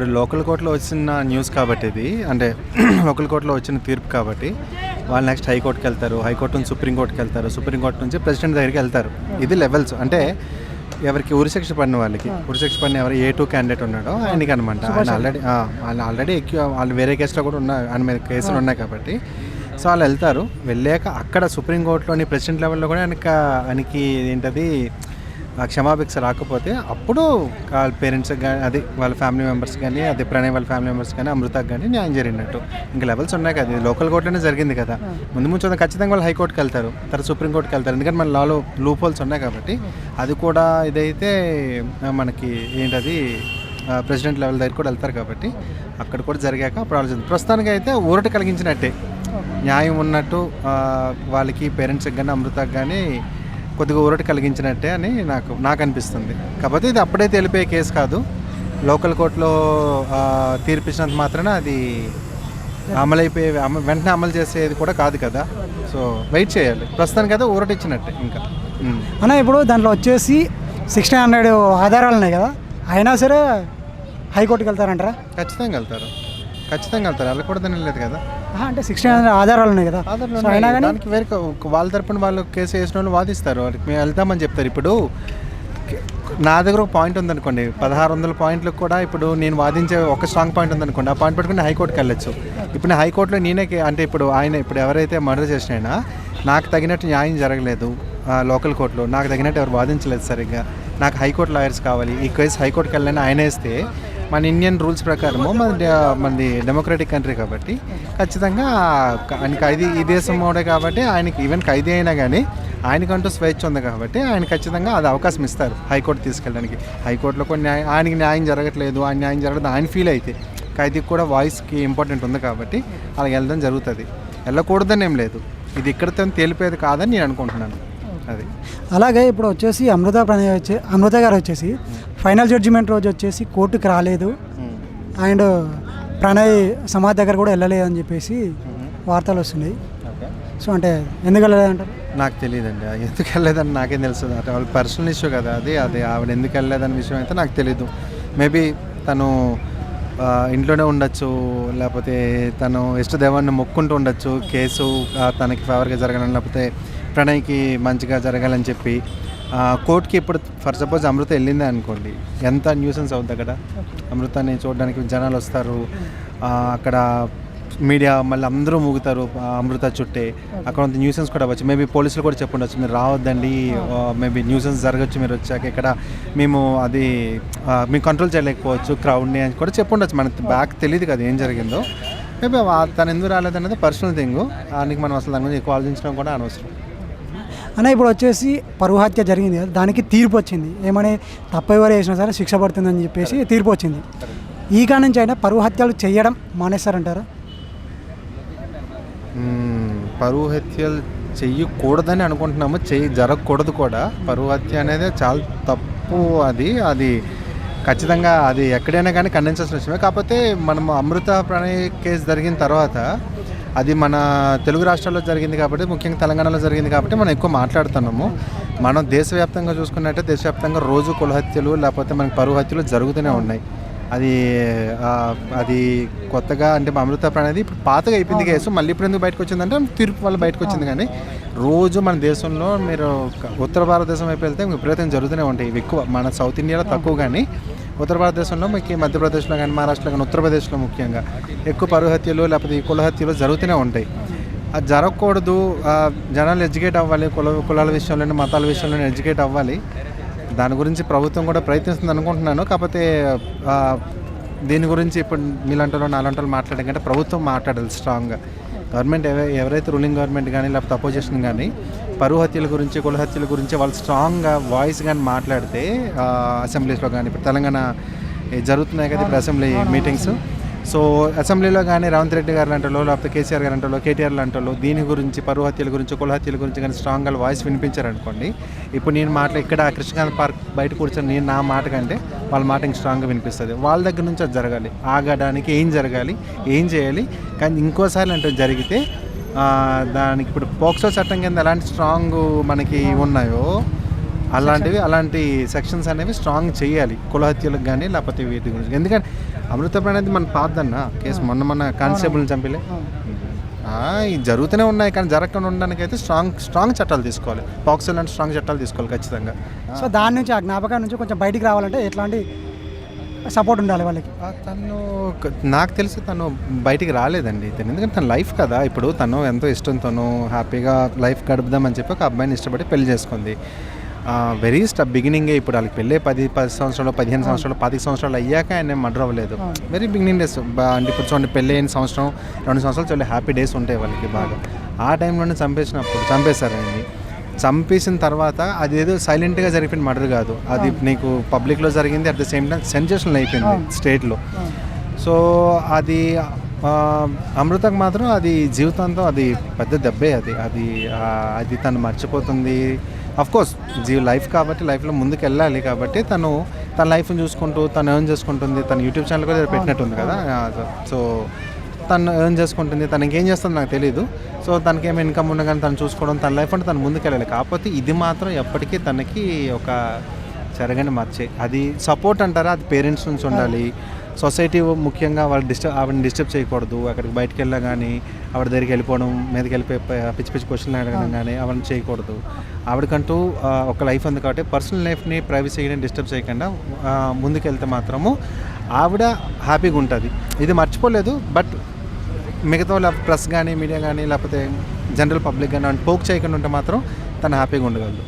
ఇప్పుడు లోకల్ కోర్టులో వచ్చిన న్యూస్ కాబట్టి ఇది అంటే లోకల్ కోర్టులో వచ్చిన తీర్పు కాబట్టి వాళ్ళు నెక్స్ట్ హైకోర్టుకి వెళ్తారు, హైకోర్టు నుంచి సుప్రీంకోర్టుకి వెళ్తారు, సుప్రీంకోర్టు నుంచి ప్రెసిడెంట్ దగ్గరికి వెళ్తారు. ఇది లెవెల్స్. అంటే ఎవరికి ఉరిశిక్ష పడిన వాళ్ళకి ఉరిశిక్ష పడిన ఎవరు A2 క్యాండిడేట్ ఉన్నాడో ఆయనకి అనమాట. ఆయన ఆల్రెడీ వాళ్ళు వేరే కేసులో కూడా ఉన్నారు, ఆయన మీద కేసులు ఉన్నాయి కాబట్టి సో వాళ్ళు వెళ్తారు. వెళ్ళాక అక్కడ సుప్రీంకోర్టులోని ప్రెసిడెంట్ లెవెల్లో కూడా ఆయనకి ఏంటది క్షమాభిక్ష రాకపోతే అప్పుడు వాళ్ళ పేరెంట్స్కి కానీ అది వాళ్ళ ఫ్యామిలీ మెంబర్స్ కానీ అది ప్రణయ్ వాళ్ళ ఫ్యామిలీ మెంబర్స్ కానీ అమృతకి కానీ న్యాయం జరిగినట్టు. ఇంకా లెవెల్స్ ఉన్నాయి కదా, లోకల్ కోర్టులోనే జరిగింది కదా. ముందు ఖచ్చితంగా వాళ్ళు హైకోర్టుకి వెళ్తారు, తర్వాత సుప్రీంకోర్టుకి వెళ్తారు. ఎందుకంటే మన లాలో లూప్ హోల్స్ ఉన్నాయి కాబట్టి అది కూడా ఇదైతే మనకి ఏంటది ప్రెసిడెంట్ లెవెల్ దగ్గర కూడా వెళ్తారు కాబట్టి అక్కడ కూడా జరిగాక అప్పుడు ఆలోచింది. ప్రస్తుతానికి అయితే ఊరట కలిగించినట్టే, న్యాయం ఉన్నట్టు వాళ్ళకి పేరెంట్స్కి కానీ అమృతకి కానీ కొద్దిగా ఊరట కలిగించినట్టే అని నాకు అనిపిస్తుంది. కాకపోతే ఇది అప్పుడే తెలిపే కేసు కాదు. లోకల్ కోర్టులో తీర్పిచ్చినంత మాత్రాన అది అమలైపోయే వెంటనే అమలు చేసేది కూడా కాదు కదా. సో వెయిట్ చేయాలి. ప్రస్తుతానికి అయితే ఊరట ఇచ్చినట్టే. ఇంకా అన్న ఇప్పుడు దాంట్లో వచ్చేసి 1600 ఆధారాలు ఉన్నాయి కదా, అయినా సరే హైకోర్టుకి వెళ్తారంటారా? ఖచ్చితంగా వెళ్తారు. వెళ్ళకూడదని లేదు కదా. అంటే 1600 ఆధారాలు ఉన్నాయి కదా, అయినా కానీ దానికి వేరే వాళ్ళ తరపున వాళ్ళు కేసు వేసిన వాళ్ళు వాదిస్తారు, వాళ్ళకి మేము వెళ్తామని చెప్తారు. ఇప్పుడు నా దగ్గర ఒక పాయింట్ ఉందనుకోండి, 1600 పాయింట్లకు కూడా ఇప్పుడు నేను వాదించే ఒక స్ట్రాంగ్ పాయింట్ ఉందనుకోండి, ఆ పాయింట్ పెట్టుకుని హైకోర్టుకి వెళ్ళొచ్చు. ఇప్పుడు నేను హైకోర్టులో నేనే అంటే ఇప్పుడు ఎవరైతే మర్డర్ చేసినా నాకు తగినట్టు న్యాయం జరగలేదు, లోకల్ కోర్టులో నాకు తగినట్టు ఎవరు వాదించలేదు సరిగ్గా, నాకు హైకోర్టు లాయర్స్ కావాలి, ఈ కేసు హైకోర్టుకి వెళ్ళని ఆయన వేస్తే మన ఇండియన్ రూల్స్ ప్రకారము మనది డెమోక్రటిక్ కంట్రీ కాబట్టి ఖచ్చితంగా ఆయన ఖైదీ ఈ దేశం మోడే కాబట్టి ఆయనకి ఈవెన్ ఖైదీ అయినా కానీ ఆయనకంటూ స్వేచ్ఛ ఉంది కాబట్టి ఆయన ఖచ్చితంగా అది అవకాశం ఇస్తారు హైకోర్టు తీసుకెళ్ళడానికి. హైకోర్టులో కొన్ని ఆయనకి న్యాయం జరగట్లేదు, న్యాయం జరగదు ఆయన ఫీల్ అయితే ఖైదీకి కూడా వాయిస్కి ఇంపార్టెంట్ ఉంది కాబట్టి అలా వెళ్ళడం జరుగుతుంది. వెళ్ళకూడదని ఏం లేదు, ఇది ఇక్కడితో తేలిపోయేది కాదని నేను అనుకుంటున్నాను. అది అలాగే ఇప్పుడు వచ్చేసి అమృత గారు వచ్చేసి ఫైనల్ జడ్జిమెంట్ రోజు వచ్చేసి కోర్టుకి రాలేదు అండ్ ప్రణయ్ సమాధి దగ్గర కూడా వెళ్ళలేదు అని చెప్పేసి వార్తలు వస్తున్నాయి. సో అంటే ఎందుకు వెళ్ళలేదంటారు? నాకు తెలియదండి, ఎందుకు వెళ్ళలేదని నాకేం తెలుసు. అంటే వాళ్ళ పర్సనల్ ఇష్యూ కదా అది ఆవిడ ఎందుకు వెళ్ళలేదనే విషయం అయితే నాకు తెలీదు. మేబీ తను ఇంట్లోనే ఉండొచ్చు, లేకపోతే తను ఇష్టదేవాన్ని మొక్కుంటూ ఉండొచ్చు, కేసు తనకి ఫేవర్గా జరగాలని లేకపోతే ప్రణయ్కి మంచిగా జరగాలని చెప్పి కోర్టుకి. ఇప్పుడు ఫర్ సపోజ్ అమృత వెళ్ళిందే అనుకోండి, ఎంత న్యూసెన్స్ అవుతుంది అక్కడ. అమృతాన్ని చూడడానికి జనాలు వస్తారు, అక్కడ మీడియా మళ్ళీ అందరూ మూగుతారు అమృత చుట్టే, అక్కడ అంత న్యూసెన్స్ కూడా అవ్వచ్చు. మేబీ పోలీసులు కూడా చెప్పుండొచ్చు మీరు రావద్దండి, మేబీ న్యూసెన్స్ జరగచ్చు మీరు వచ్చాక, ఇక్కడ మేము అది మేము కంట్రోల్ చేయలేకపోవచ్చు క్రౌడ్ని అని కూడా చెప్పుండొచ్చు. మనకి బ్యాక్ తెలియదు కదా ఏం జరిగిందో. మేబీ తను ఎందుకు రాలేదన్నది పర్సనల్ థింగ్, దానికి మనం అసలు దాని గురించి ఎక్కువ ఆలోచించడం కూడా అనవసరం. అన్న ఇప్పుడు వచ్చేసి పరువు హత్య జరిగింది కదా, దానికి తీర్పు వచ్చింది, ఏమని తప్పు ఎవరు వేసినా సరే శిక్ష పడుతుందని చెప్పేసి తీర్పు వచ్చింది. ఈ కాడ నుంచి అయినా పరువు హత్యలు చేయడం మానేస్తారంటారా? పరువు హత్యలు చెయ్యకూడదని అనుకుంటున్నాము, జరగకూడదు కూడా. పరువు హత్య అనేది చాలా తప్పు, అది ఖచ్చితంగా అది ఎక్కడైనా కానీ ఖండించాల్సిన విషయమే. కాకపోతే మనం అమృత ప్రణయ్ కేసు జరిగిన తర్వాత అది మన తెలుగు రాష్ట్రాల్లో జరిగింది కాబట్టి, ముఖ్యంగా తెలంగాణలో జరిగింది కాబట్టి మనం ఎక్కువ మాట్లాడుతున్నాము. మనం దేశవ్యాప్తంగా చూసుకున్నట్టే దేశవ్యాప్తంగా రోజు కుల హత్యలు లేకపోతే మనకి పరువు హత్యలు జరుగుతూనే ఉన్నాయి. అది కొత్తగా అంటే అమృత ప్రణయ్ ఇప్పుడు పాతగా అయిపోయింది కేసు, మళ్ళీ ఇప్పుడు ఎందుకు బయటకు వచ్చిందంటే తీర్పు వల్ల బయటకు వచ్చింది. కానీ రోజు మన దేశంలో మీరు ఉత్తర భారతదేశం వైపు వెళ్తే విపరీతంగా జరుగుతూనే ఉంటాయి. ఇవి ఎక్కువ, మన సౌత్ ఇండియాలో తక్కువ కానీ ఉత్తర భారతదేశంలో మీకు మధ్యప్రదేశ్లో కానీ మహారాష్ట్రలో కానీ ఉత్తరప్రదేశ్లో ముఖ్యంగా ఎక్కువ పరువు హత్యలు లేకపోతే కుల హత్యలు జరుగుతూనే ఉంటాయి. అది జరగకూడదు, జనాలు ఎడ్యుకేట్ అవ్వాలి, కులాల విషయంలోనే మతాల విషయంలోనే ఎడ్యుకేట్ అవ్వాలి. దాని గురించి ప్రభుత్వం కూడా ప్రయత్నిస్తుంది అనుకుంటున్నాను. కాకపోతే దీని గురించి ఇప్పుడు మీలాంటి నాలంటి మాట్లాడే కంటే ప్రభుత్వం మాట్లాడాలి స్ట్రాంగ్గా. గవర్నమెంట్ ఎవరైతే రూలింగ్ గవర్నమెంట్ కానీ లేకపోతే అపోజిషన్ కానీ పరువు హత్యల గురించి కుల హత్యల గురించి వాళ్ళు స్ట్రాంగ్గా వాయిస్ కానీ మాట్లాడితే అసెంబ్లీస్లో కానీ ఇప్పుడు తెలంగాణ జరుగుతున్నాయి కదా ఇప్పుడు అసెంబ్లీ మీటింగ్స్. సో అసెంబ్లీలో కానీ రేవంత్ రెడ్డి గారు లాంటి వాళ్ళు లేకపోతే కేసీఆర్ గారు లాంటి వాళ్ళు కేటీఆర్ లాంటి వాళ్ళు దీని గురించి పరువు హత్యల గురించి కుల హత్యల గురించి కానీ స్ట్రాంగ్గా వాయిస్ వినిపించారనుకోండి, ఇప్పుడు నేను ఇక్కడ కృష్ణకాంత్ పార్క్ బయట కూర్చొని నా మాట కంటే వాళ్ళ మాట ఇంక స్ట్రాంగ్గా వినిపిస్తుంది. వాళ్ళ దగ్గర నుంచి అది జరగాలి, ఆగడానికి ఏం జరగాలి, ఏం చేయాలి. కానీ ఇంకోసారి అంటే జరిగితే దానికి ఇప్పుడు పోక్సో చట్టం కింద ఎలాంటి స్ట్రాంగ్ మనకి ఉన్నాయో అలాంటి సెక్షన్స్ అనేవి స్ట్రాంగ్ చేయాలి కులహత్యలకు కానీ లేకపోతే వీటి గురించి. ఎందుకంటే అమృతప్రాణ అనేది మన పాతదన్న కేసు మన కానిస్టేబుల్ని చంపిలే. ఇవి జరుగుతూనే ఉన్నాయి కానీ జరగకుండా ఉండడానికి అయితే స్ట్రాంగ్ చట్టాలు తీసుకోవాలి. పాక్సో లాంటి స్ట్రాంగ్ చట్టాలు తీసుకోవాలి ఖచ్చితంగా. సో దాని నుంచి ఆ జ్ఞాపకం నుంచి కొంచెం బయటికి రావాలంటే ఎట్లాంటి సపోర్ట్ ఉండాలి వాళ్ళకి? నాకు తెలిసి తను బయటికి రాలేదండి. ఎందుకంటే తన లైఫ్ కదా, ఇప్పుడు తను ఎంతో ఇష్టంతోనూ హ్యాపీగా లైఫ్ గడుపుదామని చెప్పి ఒక అబ్బాయిని ఇష్టపడి పెళ్లి చేసుకుంది. వెరీ బిగినింగే. ఇప్పుడు వాళ్ళకి పెళ్ళే 10 సంవత్సరాలు 15 సంవత్సరాలు 10 సంవత్సరాలు అయ్యాక ఆయన మర్డర్ అవ్వలేదు. Very beginning days. అంటే ఇప్పుడు చూడండి, పెళ్ళి అయిన సంవత్సరం 2 సంవత్సరాలు చాలా హ్యాపీ డేస్ ఉంటాయి వాళ్ళకి బాగా. ఆ టైంలోనే చంపేశారు ఆయన్ని. చంపేసిన తర్వాత అదేదో సైలెంట్గా జరిగిన మర్డర్ కాదు, అది నీకు పబ్లిక్లో జరిగింది. At the same time sensational అయిపోయింది స్టేట్లో. సో అది అమృతకు మాత్రం అది జీవితంతో అది పెద్ద దెబ్బే. అది తను మర్చిపోతుంది. అఫ్కోర్స్ లైఫ్ కాబట్టి లైఫ్లో ముందుకు వెళ్ళాలి కాబట్టి తన లైఫ్ని చూసుకుంటూ తను ఎర్న్ చేసుకుంటుంది. తన యూట్యూబ్ ఛానల్ కూడా పెట్టినట్టుంది కదా. సో తను ఎర్న్ చేసుకుంటుంది. తనకి ఏం చేస్తుందో నాకు తెలియదు. సో తనకేమో ఇన్కమ్ ఉండగానే తను చూసుకోవడం, తన లైఫ్ అంటే తను ముందుకు వెళ్ళాలి. కాకపోతే ఇది మాత్రం ఎప్పటికీ తనకి ఒక చెరగని మర్చే. అది సపోర్ట్ అంటారా, అది పేరెంట్స్ నుంచి ఉండాలి. సొసైటీ ముఖ్యంగా ఆవిడని డిస్టర్బ్ చేయకూడదు. అక్కడికి బయటకు వెళ్ళా కానీ ఆవిడ దగ్గరికి వెళ్ళిపోవడం, మీదకి వెళ్ళిపోయి పిచ్చి పిచ్చి క్వశ్చన్లు అడగడం కానీ అవన్నీ చేయకూడదు. ఆవిడకంటూ ఒక లైఫ్ ఉంది కాబట్టి పర్సనల్ లైఫ్ని ప్రైవసీని డిస్టర్బ్ చేయకుండా ముందుకెళ్తే మాత్రము ఆవిడ హ్యాపీగా ఉంటుంది. ఇది మర్చిపోలేదు. బట్ మిగతా వాళ్ళ ప్రెస్ కానీ మీడియా కానీ లేకపోతే జనరల్ పబ్లిక్ కానీ పోక్ చేయకుండా ఉంటే మాత్రం తను హ్యాపీగా ఉండగలదు.